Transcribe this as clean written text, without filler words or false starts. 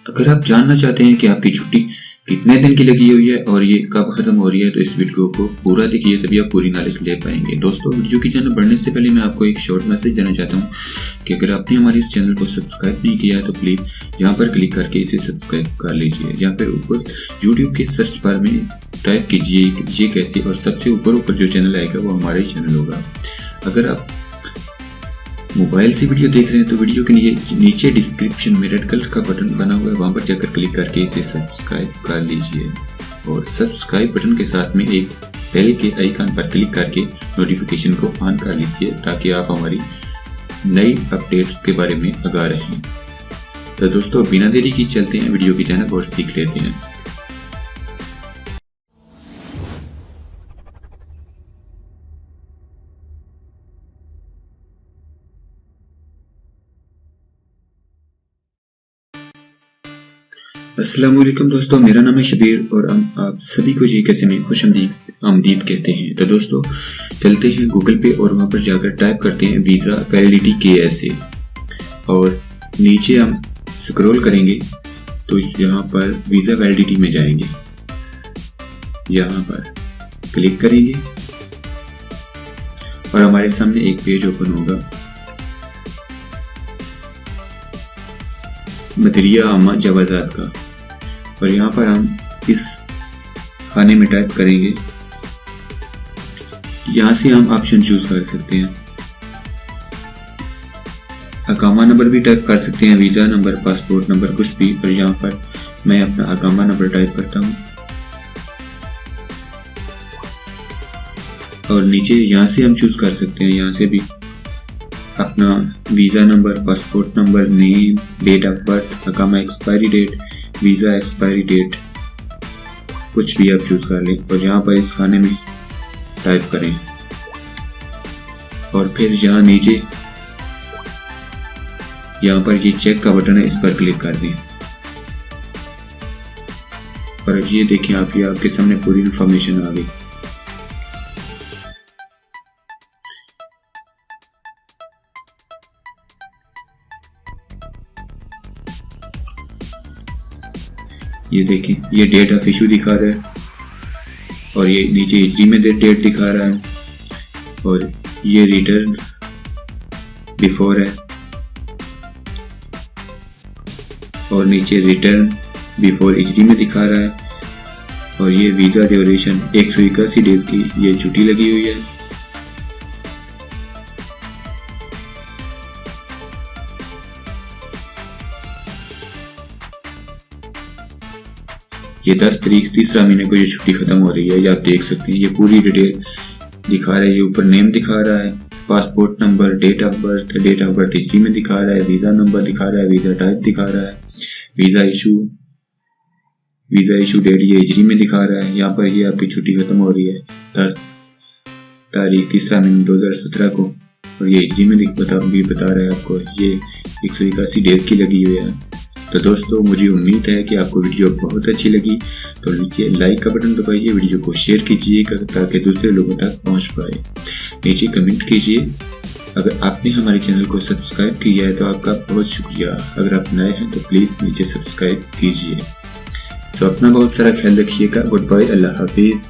अगर आप जानना चाहते हैं कि आपकी छुट्टी कितने दिन की लगी हुई है और ये कब खत्म हो रही है, तो इस वीडियो को पूरा देखिए, तभी आप पूरी नॉलेज ले पाएंगे। दोस्तों, वीडियो की जाने बढ़ने से पहले मैं आपको एक शॉर्ट मैसेज देना चाहता हूँ कि अगर आपने हमारे इस चैनल को सब्सक्राइब नहीं किया है तो प्लीज़ यहाँ पर क्लिक करके इसे सब्सक्राइब कर लीजिए। यहाँ पर ऊपर यूट्यूब के सर्च बार में टाइप कीजिए ये कैसे, और सबसे ऊपर जो चैनल आएगा वो हमारा ही चैनल होगा। अगर आप मोबाइल से वीडियो देख रहे हैं तो वीडियो के नीचे डिस्क्रिप्शन में रेड कलर का बटन बना हुआ है, वहां पर जाकर क्लिक करके इसे सब्सक्राइब कर लीजिए और सब्सक्राइब बटन के साथ में एक बेल के आइकन पर क्लिक करके नोटिफिकेशन को ऑन कर लीजिए ताकि आप हमारी नई अपडेट्स के बारे में आगाह रहें। तो दोस्तों, बिना देरी की चलते हैं वीडियो की जानिब और सीख लेते हैं। अस्सलाम वालेकुम दोस्तों, मेरा नाम है शबीर और हम आप सभी को जी कैसे में खुश आमदीद कहते हैं। तो दोस्तों, चलते हैं गूगल पे और वहां पर जाकर टाइप करते हैं वीज़ा वैलिडिटी KSA और नीचे हम स्क्रॉल करेंगे तो यहाँ पर वीज़ा वैलिडिटी में जाएंगे, यहाँ पर क्लिक करेंगे और हमारे सामने एक पेज ओपन होगा, मदरिया आमा जवाजात का, और यहाँ पर हम इस खाने में टाइप करेंगे। यहाँ से हम ऑप्शन चूज कर सकते हैं, अकामा नंबर भी टाइप कर सकते हैं, वीज़ा नंबर, पासपोर्ट नंबर, कुछ भी। और यहाँ पर मैं अपना अकामा नंबर टाइप करता हूँ और नीचे यहाँ से हम चूज कर सकते हैं, यहाँ से भी अपना visa number, passport number, name, date of birth, अकामा expiry date, visa expiry date, कुछ भी आप चूज कर लें और यहाँ पर इस खाने में टाइप करें और फिर यहाँ नीचे यहाँ पर ये चेक का बटन है, इस पर क्लिक कर दें और ये देखें आपके सामने पूरी इंफॉर्मेशन आ गई। ये देखें, ये डेट ऑफ इशू दिखा रहा है और ये नीचे हिजरी में डेट दिखा रहा है और ये रिटर्न बिफोर है और नीचे रिटर्न बिफोर हिजरी में दिखा रहा है और ये वीज़ा ड्यूरेशन 181 डेज की ये छुट्टी लगी हुई है। ये 10 तारीख तीसरा महीने को ये छुट्टी खत्म हो रही है, ये आप देख सकते हैं। ये पूरी डिटेल दिखा रहा है, ये ऊपर नेम दिखा रहा है, passport number, date of birth history में दिखा रहा है, वीज़ा नंबर दिखा रहा है, वीज़ा टाइप दिखा रहा है, वीज़ा इशू डेट ये हिजरी में दिखा रहा है। यहाँ पर ये आपकी छुट्टी खत्म हो रही है 10 तारीख तीसरा महीने 2017 को और ये हिजरी में भी बता रहा है आपको, ये 181 डेज की लगी हुई है। तो दोस्तों, मुझे उम्मीद है कि आपको वीडियो बहुत अच्छी लगी, तो नीचे लाइक का बटन दबाइए, वीडियो को शेयर कीजिएगा ताकि दूसरे लोगों तक पहुंच पाए। नीचे कमेंट कीजिए। अगर आपने हमारे चैनल को सब्सक्राइब किया है तो आपका बहुत शुक्रिया। अगर आप नए हैं तो प्लीज़ नीचे सब्सक्राइब कीजिए। तो अपना बहुत सारा ख्याल रखिएगा। गुड बाय, अल्लाह हाफिज़।